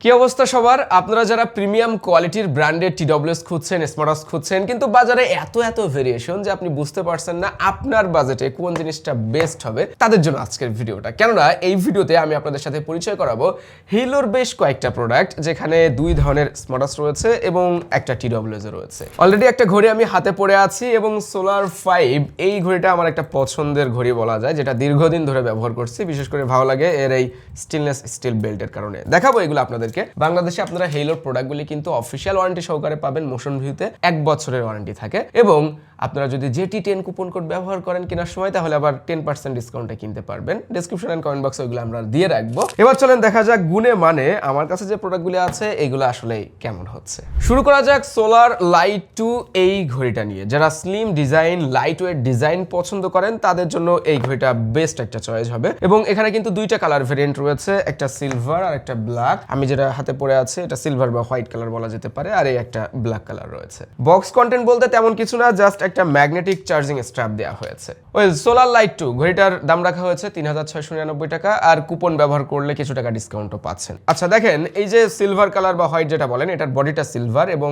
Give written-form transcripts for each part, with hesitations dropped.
কি অবস্থা সবার? আপনারা যারা প্রিমিয়াম কোয়ালিটির ব্র্যান্ডেড টিডব্লিউএস খুঁজছেন, স্মার্টওয়াচ খুঁজছেন, কিন্তু বাজারে এত ভেরিয়েশন যে আপনি বুঝতে পারছেন না আপনার বাজেটে কোন জিনিসটা বেস্ট হবে, তাদের জন্য আজকের ভিডিওটা। কেননা এই ভিডিওতে আমি আপনাদের সাথে পরিচয় করাবো হিলোর বেশ কয়েকটা প্রোডাক্ট, যেখানে দুই ধরনের স্মার্টওয়াচ রয়েছে এবং একটা টিডব্লিউএস রয়েছে। অলরেডি একটা ঘড়ি আমি হাতে পড়ে আছি এবং সোলার 5 এই ঘড়িটা আমার একটা পছন্দের ঘড়ি বলা যায়, যেটা দীর্ঘদিন ধরে ব্যবহার করছি। বিশেষ করে ভালো লাগে এর এই স্টেনলেস স্টিল বেল্টের কারণে। দেখাবো এগুলো আপনাদের। বাংলাদেশে আপনারা হেইলোর প্রোডাক্টগুলি কিন্তু অফিশিয়াল ওয়ারেন্টি সহকারে পাবেন। মোশন ভিউতে 1 বছরের ওয়ারেন্টি থাকে এবং আপনারা যদি JT10 কুপন কোড ব্যবহার করেন কেনার সময়, তাহলে আবার 10% ডিসকাউন্টে কিনতে পারবেন। ডেসক্রিপশন এন্ড কমেন্ট বক্সে ওইগুলো আমরা দিয়ে রাখবো। এবার চলেন দেখা যাক গুণে মানে আমার কাছে যে প্রোডাক্টগুলি আছে এগুলো আসলে কেমন হচ্ছে। শুরু করা যাক সোলার লাইট 2 এই ঘড়িটা নিয়ে। যারা slim design, light weight design পছন্দ করেন তাদের জন্য এই ঘড়িটা বেস্ট একটা চয়েস হবে। এবং এখানে কিন্তু দুইটা কালার ভেরিয়েন্ট রয়েছে, একটা সিলভার আর একটা ব্ল্যাক। আমি যেটা হাতে পড়ে আছে এটা সিলভার বা হোয়াইট কালার বলা যেতে পারে, আর এই একটা ব্ল্যাক কালার রয়েছে। বক্স কন্টেন্ট বলতে তেমন কিছু না, জাস্ট একটা ম্যাগনেটিক চার্জিং স্ট্র্যাপ দেওয়া হয়েছে। ওয়েল, সোলার লাইট 2 ঘড়িটার দাম রাখা হয়েছে 3699 টাকা, আর কুপন ব্যবহার করলে কিছু টাকা ডিসকাউন্টও পাচ্ছেন। আচ্ছা দেখেন, এই যে সিলভার কালার বা হোয়াইট যেটা বলেন, এটার বডিটা সিলভার এবং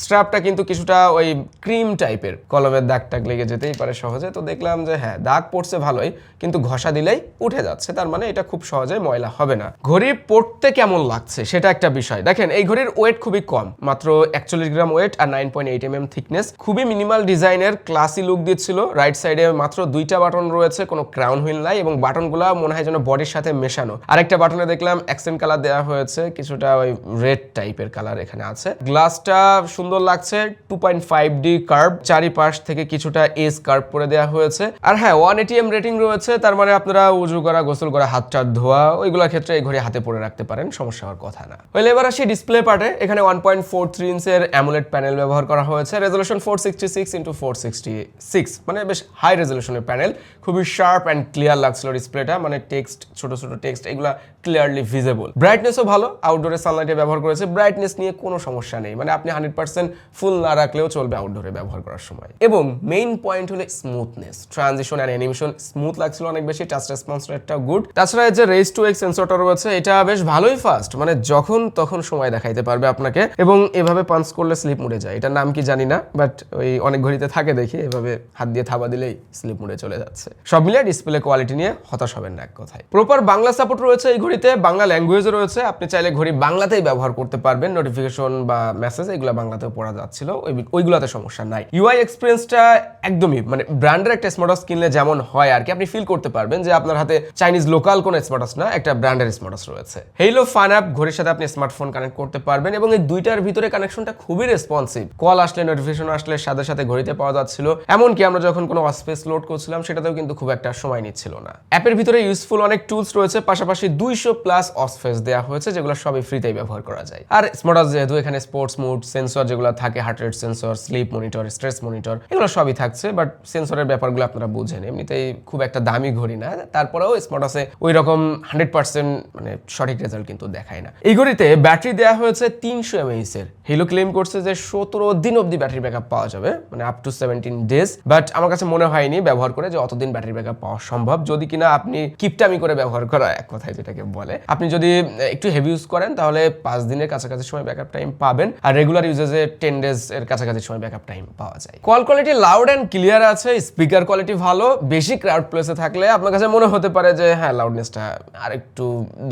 স্ট্র্যাপটা কিন্তু কিছুটা ওই ক্রিম টাইপের। কলমের দাগ টাগ লেগে যেতেই পারে সহজে, তো দেখলাম যে হ্যাঁ দাগ পড়ছে ভালোই, কিন্তু ঘষা দিলেই উঠে যাচ্ছে, তার মানে এটা খুব সহজে ময়লা হবে না। ঘড়ি পড়তে কেমন লাগছে সেটা একটা বিষয়। দেখেন এই ঘড়ির ওয়েট খুবই কম, মাত্র 41 গ্রাম ওয়েট আর 9.8 mm থিকনেস। খুবই মিনিমাল ডিজাইনের, ক্লাসি লুক দিচ্ছিল। রাইট সাইডে মাত্র দুইটা বাটন রয়েছে, কোনো ক্রাউন হুইল নাই এবং বাটনগুলো মনে হয় যেন বডির সাথে মেশানো। আরেকটা বাটনে দেখলাম অ্যাকসেন্ট কালার দেওয়া হয়েছে, কিছুটা ওই রেড টাইপের কালার এখানে আছে। গ্লাসটা সুন্দর লাগছে, 2.5D কার্ভ, চারিপাশ থেকে কিছুটা এজ কার্ভ করে দেওয়া হয়েছে। আর হ্যাঁ 180 m রেটিং রয়েছে, তার মানে আপনারা উজু করা, গোসল করা, হাত টাত ধোয়া ওইগুলোর ক্ষেত্রে এই ঘড়ি হাতে পরে রাখতে পারেন, সমস্যা হওয়ার কথা না। এবার আসি ডিসপ্লে পার্টে। এখানে 1.43 ইঞ্চের অ্যামোলেড প্যানেল ব্যবহার করা হয়েছে। রেজোলিউশন 466x466, মানে বেশ হাই রেজোলিউশনের প্যানেল। খুবই শার্প অ্যান্ড ক্লিয়ার লাগছিল ডিসপ্লেটা, মানে টেক্সট, ছোট টেক্সট এগুলা ক্লিয়ারলি ভিজিবল। ব্রাইটনেসও ভালো, আউটডোরে সানলাইটে ব্যবহার করেছে। ব্রাইটনেস নিয়ে কোনো সমস্যা নেই, মানে আপনি 100% ফুল না রাখলেও চলবে আউটডোরে ব্যবহার করার সময়। এবং মেইন পয়েন্ট হলো smoothness, transition and animation smooth লাগছিল অনেক বেশি। টাচ রেসপন্স রেটটা গুড। তাছাড়া এই যে রেজ টু এক্স সেন্সরটা রয়েছে, এটা বেশ ভালোই ফাস্ট, মানে যখন তখন সময় দেখাইতে পারবে আপনাকে। এবং এভাবে পাঞ্চ করলে স্লিপ মুডে যায়, এটার নাম কি জানি না, বাট ওই অনেক ঘড়িতে থাকে দেখি, এভাবে হাত দিয়ে থাবা দিলেই স্লিপ মুডে চলে যাচ্ছে। সব মিলিয়ে ডিসপ্লে কোয়ালিটি নিয়ে হতাশ হবেন না এক কথায়। প্রপার বাংলা সাপোর্ট রয়েছে এই ঘড়িতে, বাংলা ল্যাঙ্গুয়েজও রয়েছে। আপনি চাইলে ঘড়ি বাংলাতেই ব্যবহার করতে পারবেন। নোটিফিকেশন বা মেসেজ এগুলো বাংলাতেও পড়া যাচ্ছিল, ওইগুলোতে সমস্যা নাই। ইউআই এক্সপিরিয়েন্সটা একদমই মানে ব্র্যান্ডের একটা স্মার্টওয়াচ কিনলে যেমন হয় আর কি, আপনি ফিল করতে পারবেন যে আপনার হাতে চাইনিজ লোকাল কোনো স্মার্টওয়াচ না, একটা ব্র্যান্ডের স্মার্টওয়াচ রয়েছে। হেইলো ফান অ্যাপ ঘড়ির সাথে আপনি স্মার্টফোন কানেক্ট করতে পারবেন এবং এই দুইটার ভিতরে কানেকশনটা খুবই রেসপন্সিভ। কল আসলে, নোটিফিকেশন আসলে সাথে সাথে ঘড়িতে পাওয়া যাচ্ছিল। এমনকি আমরা যখন কোনো স্পেস লোড করছিলাম সেটাতেও কিন্তু খুব একটা সময় নিচ্ছিল না। অ্যাপের ভিতরে ইউজফুল অনেক টুলস রয়েছে, পাশাপাশি 200+ অসফেস দেওয়া হয়েছে, যেগুলো সবই ফ্রিতেই ব্যবহার করা যায়। আর স্মার্টওয়াচ যেহেতু এখানে স্পোর্টস মুড সেন্সর যেগুলো থাকে, heart rate sensor, sleep monitor, stress monitor, এগুলো সবই থাকছে। বাট সেন্সরের ব্যাপারগুলো আপনারা বুঝেন, এমনিতেই খুব একটা দামি ঘড়ি না, তারপরেও স্মার্টওয়াচে ওই রকম 100% মানে সঠিক রেজাল্ট কিন্তু দেখায় না। এই ঘড়িতে ব্যাটারি দেওয়া হয়েছে 300 mAh এর। হিলো ক্লেম করছে যে 17 দিন অবধি ব্যাটারি ব্যাকআপ পাওয়া যাবে, মানে আপ টু 17 ডেজ। বাট আমার কাছে মনে হয়নি ব্যবহার করে যে অতদিন ব্যাটারি ব্যাকআপ পাওয়া সম্ভব, যদি কিনা আপনি কিপটামি করে ব্যবহার করা, এক কথায় যেটাকে বলে। আপনি যদি একটু হেভি ইউজ করেন তাহলে 5 দিনের কাছাকাছি সময় ব্যাকআপ টাইম পাবেন, আর রেগুলার ইউজেসে 10 ডেজ এর কাছাকাছি সময় ব্যাকআপ টাইম পাওয়া যায়। Call quality loud and clear আছে, স্পিকার কোয়ালিটি ভালো। বেশি ক্রাউড প্লেসে থাকলে আপনার কাছে মনে হতে পারে যে হ্যাঁ লাউডনেসটা আরেকটু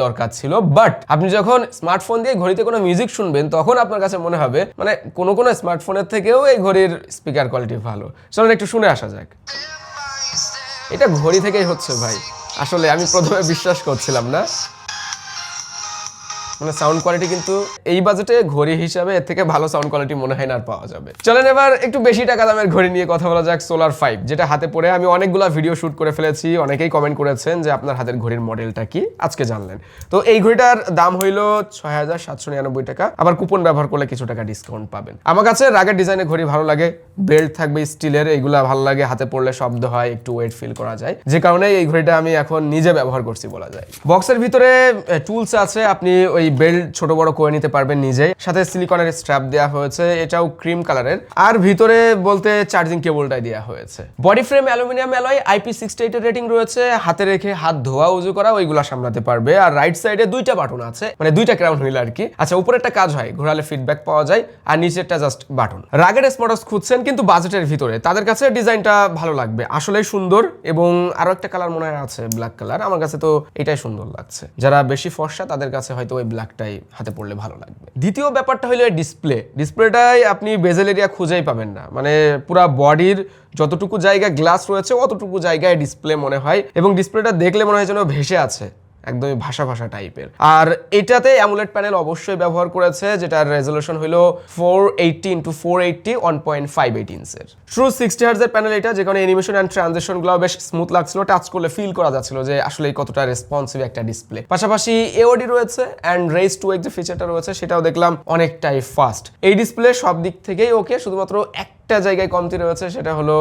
দরকার ছিল, বাট আপনি যখন স্মার্টফোন দিয়ে ঘড়িতে কোনো মিউজিক শুনবেন তখন আপনার কাছে মনে হবে মানে কোনো স্মার্টফোনের থেকেও এই ঘড়ির স্পিকার কোয়ালিটি ভালো। চলুন একটু শুনে আসা যাক। এটা ঘড়ি থেকেই হচ্ছে ভাই, আসলে আমি প্রথমে বিশ্বাস করছিলাম না, মানে সাউন্ড কোয়ালিটি কিন্তু এই বাজেটে ঘড়ি হিসাবে এর থেকে ভালো সাউন্ড কোয়ালিটি মনে হয় না আর পাওয়া যাবে। চলেন এবার একটু বেশি টাকা দামের ঘড়ি নিয়ে কথা বলা যাক, সোলার 5, যেটা হাতে পড়ে আমি অনেকগুলো ভিডিও শুট করে ফেলেছি। অনেকেই কমেন্ট করেছেন যে আপনার হাতের ঘড়ির মডেলটা কি, আজকে জানলেন। তো এই ঘড়িটার দাম হইলো 6799 টাকা, আবার কুপন ব্যবহার করলে কিছু টাকা ডিসকাউন্ট পাবেন। আমার কাছে রাগের ডিজাইনের ঘড়ি ভালো লাগে, বেল্ট থাকবে স্টিলের, এইগুলা ভালো লাগে, হাতে পড়লে শব্দ হয়, একটু ওয়েট ফিল করা যায়, যে কারণে এই ঘড়িটা আমি এখন নিজে ব্যবহার করছি বলা যায়। বক্সের ভিতরে টুলস আছে, আপনি ওই বেল্ট ছোট বড় করে নিতে পারবেন নিজেই। সাথে সিলিকনের স্ট্র্যাপ দেওয়া হয়েছে, এটাও ক্রিম কালারের। আর ভিতরে বলতে চার্জিং কেবলটাই দেওয়া হয়েছে। Body frame aluminium alloy, IP68 এর রেটিং রয়েছে। হাতে রেখে হাত ধোয়া উজু করা ওইগুলা সামলাতে পারবে। আর রাইট সাইডে 2টা বাটন আছে, মানে 2টা ক্রাউন হুইল আর কি। আচ্ছা, উপরেরটা কাজ হয়, ঘোরালে ফিডব্যাক পাওয়া যায়, আর নিচেরটা জাস্ট বাটন। রাগেড স্পটার্স খুঁজছেন কিন্তু বাজেটের ভিতরে, তাদের কাছে ডিজাইনটা ভালো লাগবে, আসলেই সুন্দর। এবং আরো একটা কালার মনে হয় আছে, ব্ল্যাক কালার। আমার কাছে তো এটাই সুন্দর লাগছে। যারা বেশি ফর্সা তাদের কাছে হয়তো ওই ব্ল্যাকটাই হাতে পড়লে ভালো লাগবে। দ্বিতীয় ব্যাপারটা হলো ডিসপ্লেটাই আপনি বেজেল এরিয়া খুঁজেই পাবেন না, মানে পুরা বডির যতটুকু জায়গা গ্লাস রয়েছে অতটুকু জায়গায় ডিসপ্লে মনে হয়, এবং ডিসপ্লেটা দেখলে মনে হয় যেন ভেসে আছে, একদমই ভাষা টাইপের। আর এটাতে অ্যামুলেট প্যানেল অবশ্যই ব্যবহার করেছে, যেটার রেজলিউশন হলো 480x480 1.58 ইঞ্চের। ট্রু 60 হার্জ এর প্যানেল এটা, যেখানে অ্যানিমেশন এন্ড ট্রানজিশনগুলো বেশ স্মুথ লাগছিল, টাচ করলে ফিল করা যাচ্ছিল যে আসলে কতটা রেসপন্সিভ একটা ডিসপ্লে। পাশাপাশি এওডি রয়েছে এন্ড রেজ টু ওয়েক যে ফিচারটা রয়েছে সেটাও দেখলাম অনেকটাই ফাস্ট। এই ডিসপ্লে সব দিক থেকেই ওকে, শুধুমাত্র একটা জায়গায় কমতি রয়েছে, সেটা হলো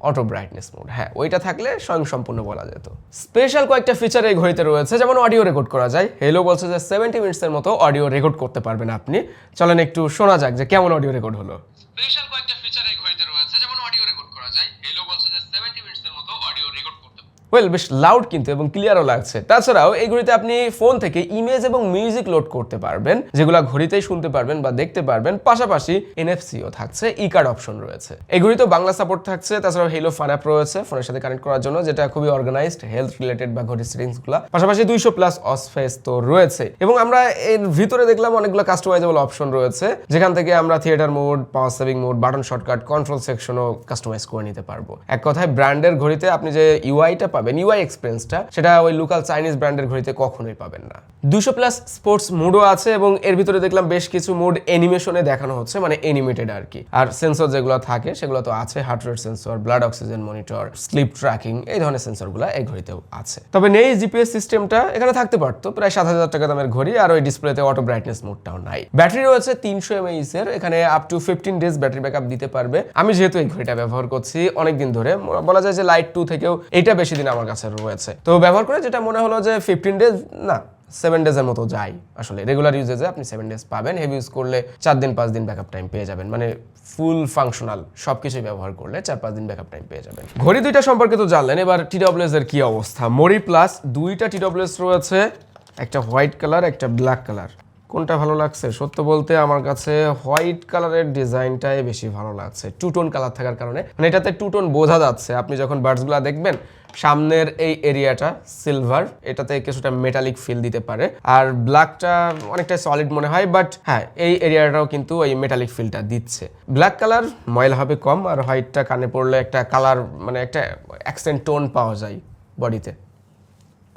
অটো ব্রাইটনেস মোড। হ্যাঁ, ওইটা থাকলে স্বয়ংসম্পূর্ণ বলা যেত। স্পেশাল কয়েকটা ফিচার এই ঘড়িতে রয়েছে, যেমন অডিও রেকর্ড করা যায়। হেলো বলছে যে 70 মিনিটসের মতো অডিও রেকর্ড করতে পারবেন আপনি। চলেন একটু শোনা যাক যে কেমন অডিও রেকর্ড হলো। স্পেশাল কয়েকটা ফিচার এই ঘড়িতে রয়েছে, যেমন অডিও রেকর্ড করা যায়। হেলো বলছে যে 70 মিনিটসের মতো অডিও রেকর্ড করতে পারবেন। ওয়েল, বেশ লাউড কিন্তু এবং ক্লিয়ারও লাগছে। তাছাড়াও এই ঘড়িতে আপনি ফোন থেকে ইমেজ এবং মিউজিক লোড করতে পারবেন, যেগুলো ঘড়িতেই শুনতে পারবেন বা দেখতে পারবেন। পাশাপাশি NFC-ও থাকছে, ই কার্ড অপশন রয়েছে। এই ঘড়িতে বাংলা সাপোর্ট থাকছে। তাছাড়াও হেলো ফান অ্যাপ রয়েছে ফোনের সাথে কানেক্ট করার জন্য, যেটা খুবই অর্গানাইজড, হেলথ রিলেটেড বা ঘড়ির সেটিংসগুলো। পাশাপাশি 200+ অসফেস তো রয়েছে, এবং আমরা এর ভিতরে দেখলাম অনেকগুলো কাস্টমাইজেবল অপশন রয়েছে, যেখান থেকে আমরা theatre mode, power saving mode, button shortcut, control সেকশনও কাস্টমাইজ করে নিতে পারবো। এক কথায় ব্র্যান্ডের ঘড়িতে আপনি যে ইউআইটা পাবেন, ইউআই এক্সপিরিয়েন্সটা, সেটা ওই লোকাল চাইনিজ ব্র্যান্ডের ঘড়িতে কখনোই পাবেন না। 200+ স্পোর্টস মোডও আছে, এবং এর ভিতরে দেখলাম বেশ কিছু মোড অ্যানিমেশনে দেখানো হচ্ছে, মানে অ্যানিমেটেড আর কি। আর সেন্সর যেগুলো থাকে সেগুলো তো আছে, heart rate sensor, blood oxygen monitor, sleep tracking, এই ধরনের সেন্সরগুলো এই ঘড়িতেও আছে। তবে নেই জিপিএস সিস্টেমটা, এখানে থাকতে পারতো। প্রায় 7,000 টাকা দামের ঘড়ি, আর ওই ডিসপ্লেতে অটো ব্রাইটনেস মোডটাও নাই। ব্যাটারি রয়েছে 300 mAh এর, এখানে up to 15 days battery backup দিতে পারবে। আমি যেহেতু এই ঘড়িটা ব্যবহার করছি অনেকদিন ধরে, বলা যায় যে লাইট 2 থেকেও এটা বেশি দিন আমার কাছে রয়েছে। তো ব্যবহার করে যেটা মনে হলো যে 15 ডেজ না, 7 ডেজের মতো যায়। আসলে রেগুলার ইউজেজে আপনি 7 ডেজ পাবেন, হেভি ইউজ করলে 4 দিন 5 দিন ব্যাকআপ টাইম পেয়ে যাবেন, মানে ফুল ফাংশনাল সবকিছু ব্যবহার করলে 4-5 দিন ব্যাকআপ টাইম পেয়ে যাবেন। ঘড়ি দুইটা সম্পর্কে তো জানলেন, এবার TWS এর কি অবস্থা। মরি প্লাস 2টা TWS রয়েছে, একটা হোয়াইট কালার, একটা ব্ল্যাক কালার। কোনটা ভালো লাগছে? সত্য বলতে আমার কাছে হোয়াইট কালারের ডিজাইনটাই বেশি ভালো লাগছে, টু টোন কালার থাকার কারণে। মানে এটাতে টু টোন বোঝা যাচ্ছে, আপনি যখন বার্ডসগুলো দেখবেন সামনের এই এরিয়াটা সিলভার, এটাতে কিছুটা মেটালিক ফিল দিতে পারে, আর ব্ল্যাকটা অনেকটা সলিড মনে হয়, বাট হ্যাঁ এই এরিয়াটাও কিন্তু এই মেটালিক ফিলটা দিচ্ছে। ব্ল্যাক কালার ময়লা হবে কম, আর হোয়াইটটা কানে পড়লে একটা কালার, মানে একটা অ্যাকসেন্ট টোন পাওয়া যায় বডিতে।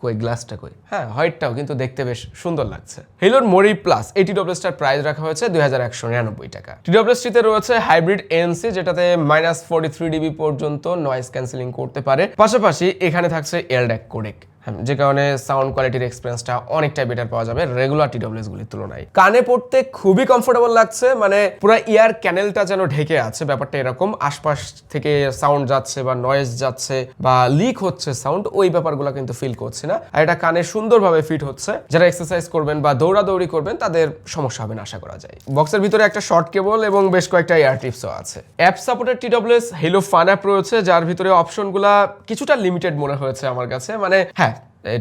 কই গ্লাসটা কই? হ্যাঁ, হোয়াইটটাও কিন্তু দেখতে বেশ সুন্দর লাগছে। হেলোর মরি প্লাস এই TWS-টার প্রাইস রাখা হয়েছে 2199 টাকা। TWS-টিতে রয়েছে হাইব্রিড ANC, যেটাতে -43 dB পর্যন্ত নয়েজ ক্যান্সেলিং করতে পারে। পাশাপাশি এখানে থাকছে LDAC কোডেক, যে কারণে সাউন্ড কোয়ালিটির এক্সপেরিয়েন্সটা অনেকটাই বেটার পাওয়া যাবে রেগুলার TWS গুলির তুলনায়। কানে পড়তে খুবই কমফোর্টেবল লাগছে, মানে পুরো ইয়ার ক্যানেলটা যেন ঢেকে আছে, ব্যাপারটা এরকম। আশপাশ থেকে সাউন্ড যাচ্ছে বা নয়েজ যাচ্ছে বা লিক হচ্ছে সাউন্ড, ওই ব্যাপারগুলো কিন্তু ফিল করছে না। আর এটা কানে সুন্দরভাবে ফিট হচ্ছে। যারা এক্সারসাইজ করবেন বা দৌড়াদৌড়ি করবেন তাদের সমস্যা হবে না আশা করা যায়। বক্সের ভিতরে একটা শর্ট কেবল এবং বেশ কয়েকটা এয়ার টিপসও আছে। App supported TWS hello fun app রয়েছে, যার ভিতরে অপশনগুলা কিছুটা লিমিটেড মনে হয়েছে আমার কাছে। মানে হ্যাঁ,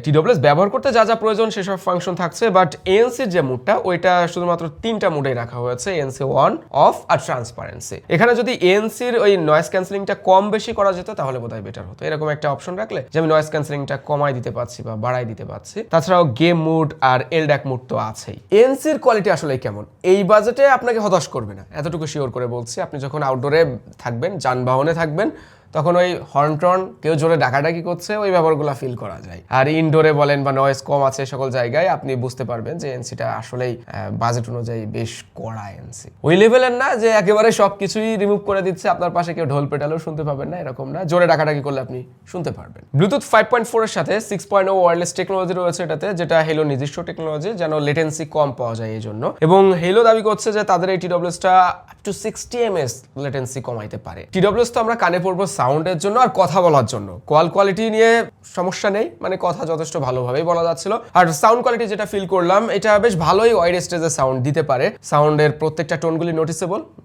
TWS ব্যবহার করতে যা যা প্রয়োজন সেসব ফাংশন থাকছে, বাট ANC-র যে মুডটা ওইটা শুধুমাত্র 3টা মুডেই রাখা হয়েছে, ANC অন, অফ আর ট্রান্সপারেন্সি। এখানে যদি ANC-র ওই নয়েজ ক্যান্সেলিংটা কম বেশি করা যেত তাহলে বোধহয় বেটার হতো। এরকম একটা অপশন রাখলে যে আমি নয়েজ ক্যান্সেলিংটা কমাই দিতে পারছি বা বাড়াই দিতে পারছি। তাছাড়াও গেম মুড আর LDAC মুড তো আছেই। ANC-র কোয়ালিটি আসলে কেমন এই বাজেটে আপনাকে হতাশ করবে না, এতটুকু শিওর করে বলছি। আপনি যখন আউটডোরে থাকবেন, যানবাহনে থাকবেন, তখন ওই হর্ন কেউ জোরে ডাকাডাকি করছে, ওই ব্যাপারগুলো ফিল করা যায়। আর ইনডোরে বলেন বা নয়েজ কম আছে সকল জায়গায় আপনি বুঝতে পারবেন যে এনসিটা আসলেই বাজেট অনুযায়ী বেশ কড়া এনসি। ওই লেভেলের না যে একেবারে সবকিছুই রিমুভ করে দিচ্ছে, আপনার পাশে কেউ ঢোল পেটালেও শুনতে পাবেন না, এরকম না। জোরে ডাকাডাকি করলে আপনি শুনতে পারবেন। ব্লুটুথ 5.4 এর সাথে 6.0 ওয়্যারলেস টেকনোলজি রয়েছে এটাতে, যেটা হেলো নিজস্ব টেকনোলজি, যেন লেটেন্সি কম পাওয়া যায় এই জন্য। এবং হেলো দাবি করছে যে তাদের এই TWS-টা up to 60 ms লেটেন্সি কমাইতে পারে। TWS তো আমরা কানে পড়বো সাউন্ডের জন্য আর কথা বলার জন্য। কল কোয়ালিটি নিয়ে সমস্যা নেই, মানে কথা যথেষ্ট ভালোভাবেই বলা যাচ্ছিল। আর সাউন্ড কোয়ালিটি যেটা ফিল করলাম, এটা বেশ ভালোই ওয়াইড স্টেজে সাউন্ড দিতে পারে। সাউন্ডের প্রত্যেকটা টোনগুলি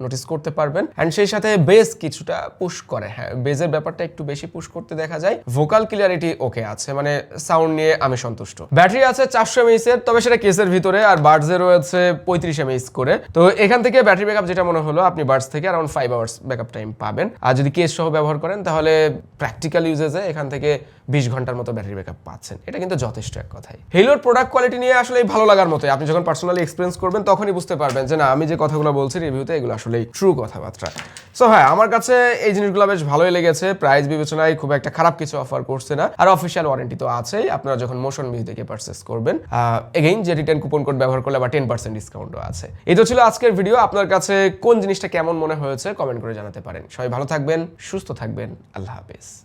নোটিস করতে পারবেন। অ্যান্ড সেই সাথে বেস কিছুটা পুশ করে, হ্যাঁ বেসের ব্যাপারটা একটু বেশি পুশ করতে দেখা যায়। ভোকাল ক্লিয়ারিটি ওকে আছে, মানে সাউন্ড নিয়ে আমি সন্তুষ্ট। ব্যাটারি আছে 400 mAh এর, তবে সেটা কেসের ভিতরে, আর বাডসে রয়েছে 35 mAh করে। তো এখান থেকে ব্যাটারি ব্যাকআপ যেটা মনে হলো, আপনি বাডস থেকে অ্যারাউন্ড 5 আওয়ার্স ব্যাকআপ টাইম পাবেন। আর যদি কেস সহ ব্যবহার করেন তাহলে প্র্যাকটিক্যাল ইউজেসে এখান থেকে 20 ঘন্টার মতো ব্যাটারি ব্যাকআপ পাচ্ছেন। এটা কিন্তু যথেষ্ট এক কথাই। হেলোর প্রোডাক্ট কোয়ালিটি নিয়ে আসলে ভালো লাগার মতো। আপনি যখন পার্সোনালি এক্সপিরিয়েন্স করবেন তখনই বুঝতে পারবেন যে না, আমি যে কথাগুলো বলছি রিভিউতে এগুলো আসলে ট্রু কথাবার্তা। সো হ্যাঁ, আমার কাছে এই জিনিসগুলো বেশ ভালোই লেগেছে। প্রাইস বিবেচনায় খুব একটা খারাপ কিছু অফার করছে না, আর অফিসিয়াল ওয়ারেন্টি তো আছেই আপনারা যখন মোশন ভিউ থেকে পারচেস করবেন। এগেইন যে রিটার্ন কুপন কোড ব্যবহার করলে আবার 10% ডিসকাউন্টও আছে। এই তো ছিল আজকের ভিডিও। আপনার কাছে কোন জিনিসটা কেমন মনে হয়েছে কমেন্ট করে জানাতে পারেন। সবাই ভালো থাকবেন, সুস্থ থাকবেন, আল্লাহ হাফেজ।